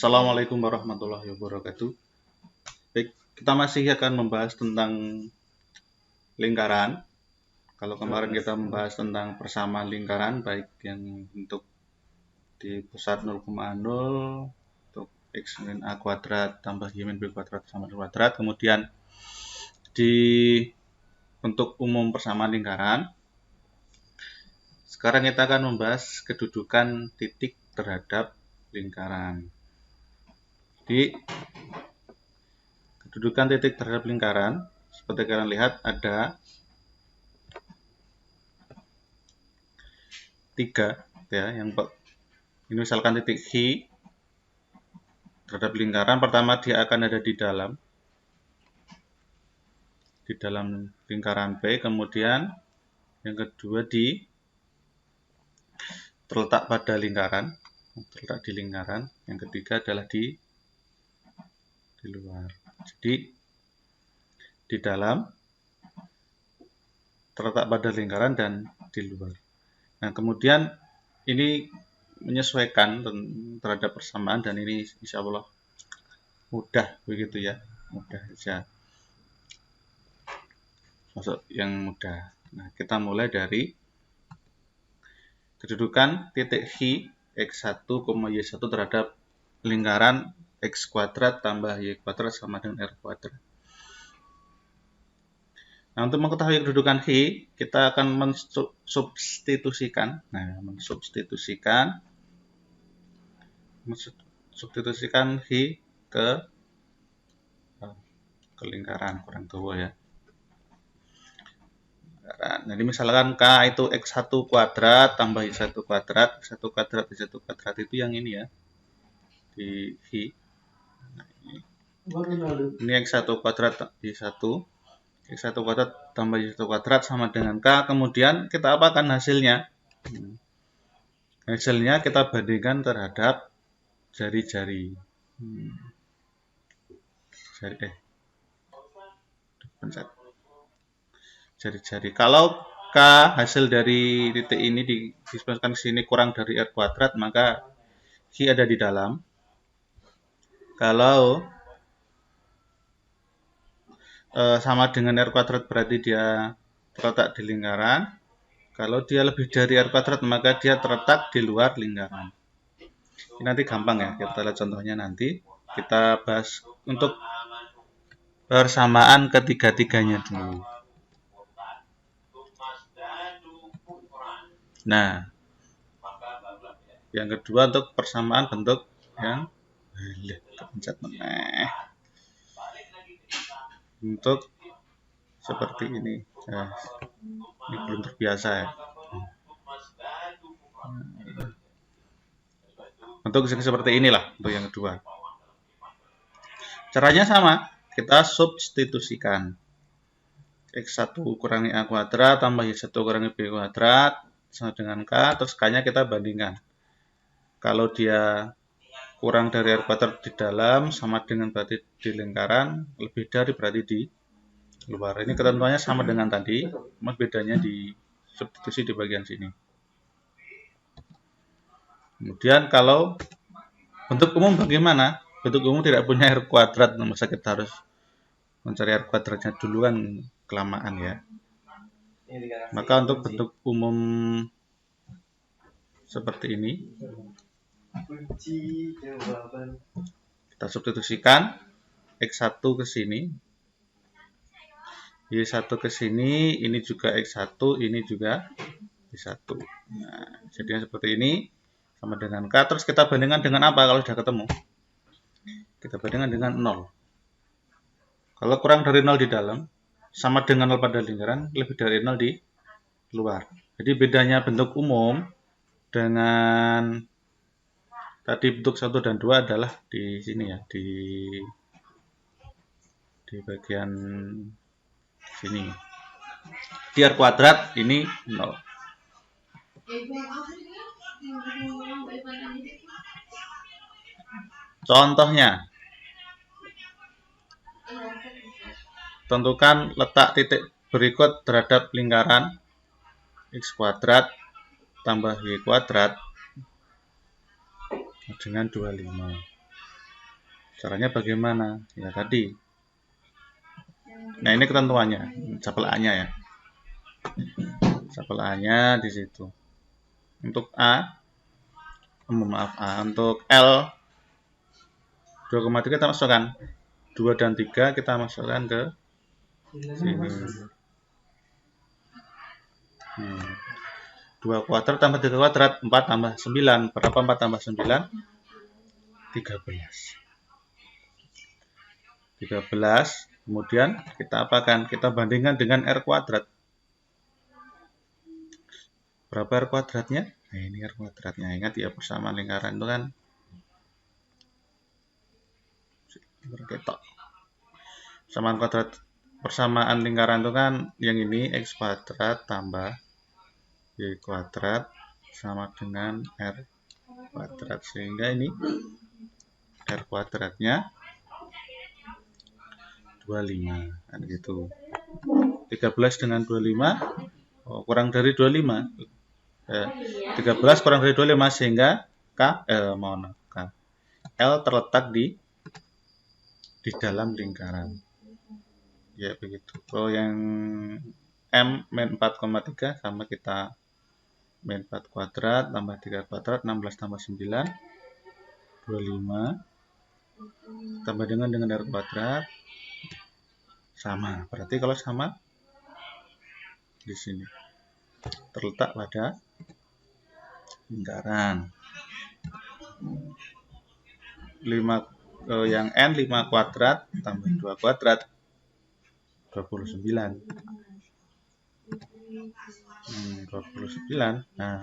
Assalamualaikum warahmatullahi wabarakatuh. Baik, kita masih akan membahas tentang lingkaran. Kalau kemarin kita membahas tentang persamaan lingkaran, baik yang bentuk di pusat 0,0 untuk x min a kuadrat tambah y min b kuadrat sama dengan kuadrat. Kemudian di bentuk umum persamaan lingkaran. Sekarang kita akan membahas kedudukan titik terhadap lingkaran. Di kedudukan titik terhadap lingkaran, seperti kalian lihat ada 3 ya, yang ini misalkan titik H terhadap lingkaran. Pertama dia akan ada di dalam lingkaran P, kemudian yang kedua terletak pada lingkaran, terletak di lingkaran, yang ketiga adalah di luar. Jadi di dalam, terletak pada lingkaran, dan di luar. Nah, kemudian ini menyesuaikan terhadap persamaan, dan ini insya Allah mudah begitu ya, mudah saja, masuk yang mudah. Nah, kita mulai dari kedudukan titik H x1, y1 terhadap lingkaran x kuadrat tambah y kuadrat sama dengan r kuadrat. Nah, untuk mengetahui kedudukan H, kita akan mensubstitusikan. Nah, mensubstitusikan H ke lingkaran, kurang tua ya. Jadi misalkan K itu x1 kuadrat tambah y1 kuadrat, x1 kuadrat, y1 kuadrat itu yang ini ya, di H. Nah, ini x1 kuadrat y1, x1 kuadrat tambah y1 kuadrat sama dengan K. Kemudian kita apakan hasilnya? Hasilnya kita bandingkan terhadap jari-jari. Jari-jari. Kalau K hasil dari titik ini disebutkan sini kurang dari R kuadrat, maka H ada di dalam. Kalau sama dengan R kuadrat berarti dia terletak di lingkaran. Kalau dia lebih dari R kuadrat maka dia terletak di luar lingkaran. Ini nanti gampang ya, kita lihat contohnya nanti. Kita bahas untuk persamaan ketiga-tiganya dulu. Nah, yang kedua untuk persamaan bentuk yang untuk seperti ini. Nah, ini belum terbiasa ya. Untuk seperti inilah untuk yang kedua. Caranya sama, kita substitusikan. X1 kurangi A kuadrat tambah Y1 kurangi B kuadrat sama dengan K, terus K-nya kita bandingkan. Kalau dia kurang dari R kuadrat di dalam, sama dengan berarti di lingkaran, lebih dari berarti di luar. Ini ketentuannya sama dengan tadi, cuma bedanya di substitusi di bagian sini. Kemudian kalau bentuk umum bagaimana? Bentuk umum tidak punya R kuadrat, masa kita harus mencari R kuadratnya dulu kan kelamaan ya. Maka untuk bentuk umum seperti ini, kita substitusikan X1 ke sini, Y1 ke sini, ini juga X1, ini juga Y1. Nah, jadinya seperti ini, sama dengan K. Terus kita bandingkan dengan apa kalau sudah ketemu? Kita bandingkan dengan 0. Kalau kurang dari 0 di dalam, sama dengan 0 pada lingkaran, lebih dari 0 di luar. Jadi bedanya bentuk umum dengan tadi bentuk 1 dan 2 adalah di sini ya, di bagian sini. Di R kuadrat ini 0. Contohnya, tentukan letak titik berikut terhadap lingkaran x kuadrat tambah y kuadrat dengan 25. Caranya bagaimana? Ya tadi. Nah, ini ketentuannya, sampel A-nya ya. Sampel A-nya di situ. Untuk A, maaf A, untuk L 2,3 kita masukkan 2 dan 3 kita masukkan ke sini. 2 kuadrat tambah 3 kuadrat 4 tambah 9. Berapa 4 tambah 9? 13. 13. Kemudian kita apakan? Kita bandingkan dengan R kuadrat. Berapa R kuadratnya? Nah, ini R kuadratnya. Ingat ya, persamaan lingkaran itu kan berketok. Persamaan lingkaran itu kan yang ini X kuadrat tambah Y kuadrat sama dengan R kuadrat. Sehingga ini R kuadratnya 25. Kan gitu. 13 dengan 25 kurang dari 25. 13 kurang dari 25 sehingga L terletak di dalam lingkaran. Ya begitu. Kalau yang M min 4,3 sama kita min 4 kuadrat tambah 3 kuadrat 16 tambah 9 25 tambah dengan R kuadrat sama. Berarti kalau sama di sini terletak pada lingkaran. 5 yang N 5 kuadrat tambah 2 kuadrat 29. 29. Nah,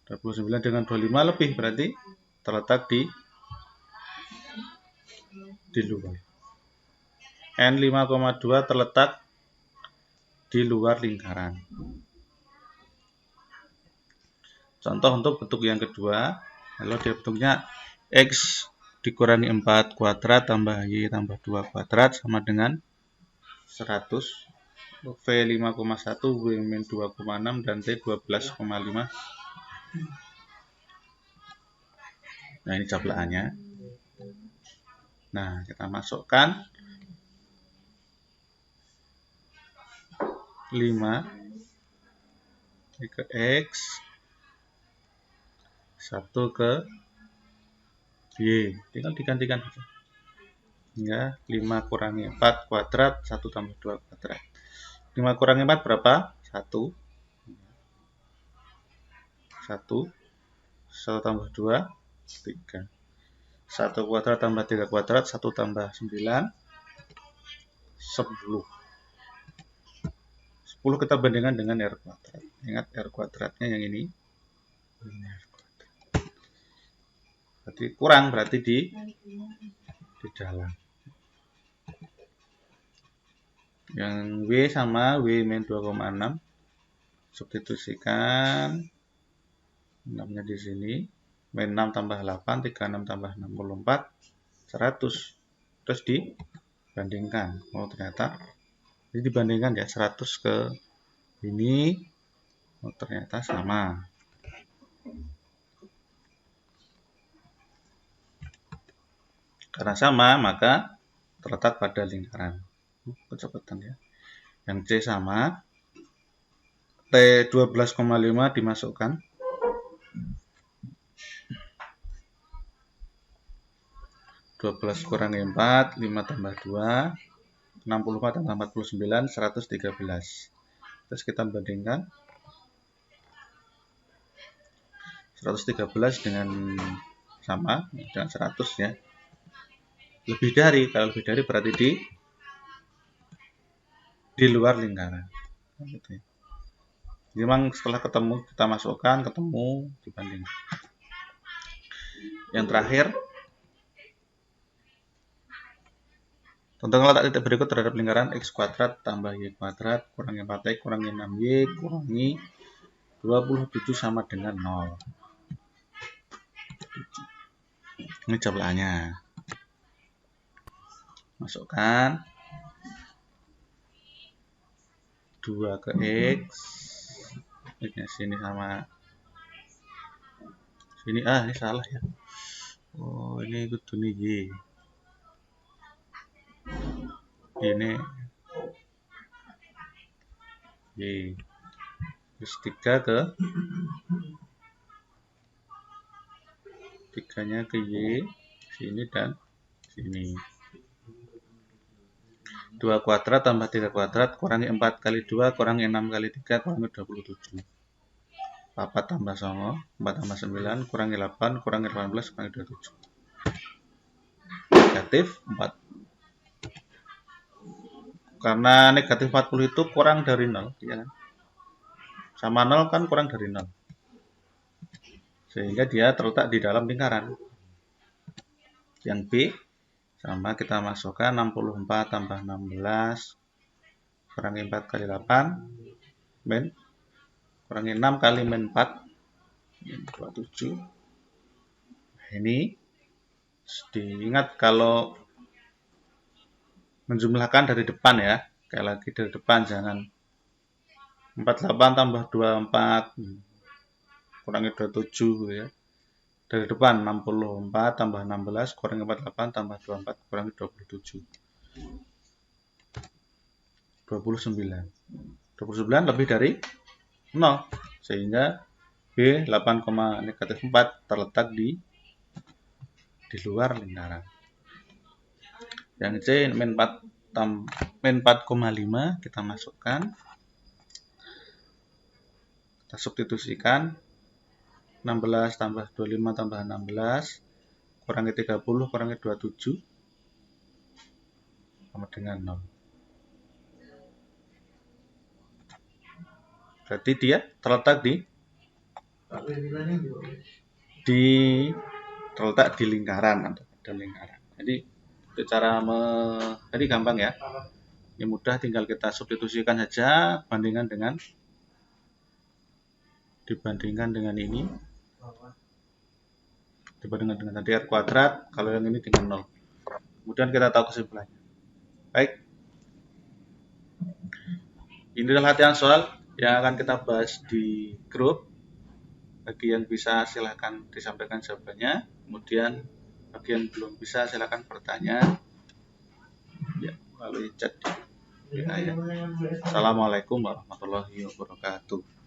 29 dengan 25 lebih berarti terletak di luar. N 5,2 terletak di luar lingkaran. Contoh untuk bentuk yang kedua, kalau dia bentuknya X dikurangi 4 kuadrat tambah Y tambah 2 kuadrat sama dengan 100. V 5,1, W min 2,6 dan T 12,5. Nah, ini cablaannya. Nah, kita masukkan 5 ke X, 1 ke Y. Tinggal digantikan saja. Ya, 5 kurangi 4 kuadrat, 1 tambah 2 kuadrat. 5 kurangi 4 berapa? 1. 1 tambah 2, 3. 1 kuadrat tambah 3 kuadrat, 1 tambah 9, 10. 10 kita bandingkan dengan R kuadrat. Ingat R kuadratnya yang ini. Berarti kurang, berarti di dalam. Yang W sama W min 2,6. Substitusikan 6-nya di sini. Min 6 tambah 8, 36 tambah 64, 100. Terus dibandingkan. Oh, ternyata ini dibandingkan ya 100 ke ini. Oh, ternyata sama. Karena sama, maka terletak pada lingkaran. Kecepatan ya. Yang C sama. T 12,5 dimasukkan. 12 kurangi 4, 5 tambah 2, 64 tambah 49, 113. Terus kita bandingkan 113 dengan sama dengan 100 ya. Lebih dari, kalau lebih dari berarti di luar lingkaran. Gitu ya. Memang setelah ketemu kita masukkan, ketemu dibanding. Yang terakhir, tentukan letak titik berikut terhadap lingkaran X kuadrat tambah Y kuadrat kurangi 4X kurangi 6Y kurangi 27 sama dengan 0. Ini jumlahnya. Masukkan 2 ke X. Ini sini sama sini. Ini salah ya. Oh, ini kudune Y. Ini Y. Terus 3 ke 3-nya ke Y, sini dan sini. 2 kuadrat tambah 3 kuadrat kurangi 4 kali 2 kurangi 6 kali 3 kurangi 27. 4 tambah 9, 4 tambah 9 kurangi 8 kurangi 18 kurangi 27. Negatif 4. Karena negatif 40 itu kurang dari 0, ya kan? Sama 0 kan kurang dari 0. Sehingga dia terletak di dalam lingkaran. Yang B sama kita masukkan 64 tambah 16 kurangi 4 kali 8 min kurangi 6 kali min 4 min 27. Ini diingat kalau menjumlahkan dari depan ya. Sekali lagi dari depan, jangan 48 tambah 24 kurangi 27 ya. Dari depan 64 tambah 16 kurangi 48 tambah 24 kurangi 27. 29. 29 lebih dari 0. Sehingga B 8, negatif 4 terletak di luar lingkaran. Yang C min 4,5 kita masukkan. Kita substitusikan 16 tambah 25 tambah 16 kurangi 30 kurangi 27 sama dengan 0. Berarti dia terletak terletak di lingkaran atau pada lingkaran. Jadi itu cara jadi gampang ya. Ini mudah, tinggal kita substitusikan saja dibandingkan dengan ini. Dibandingkan dengan tadi R kuadrat, kalau yang ini dengan 0. Kemudian kita tahu kesimpulannya. Baik. Inilah latihan soal yang akan kita bahas di grup. Bagi yang bisa silahkan disampaikan jawabannya. Kemudian bagi yang belum bisa silahkan bertanya ya, melalui chat di WA ya. Assalamualaikum warahmatullahi wabarakatuh.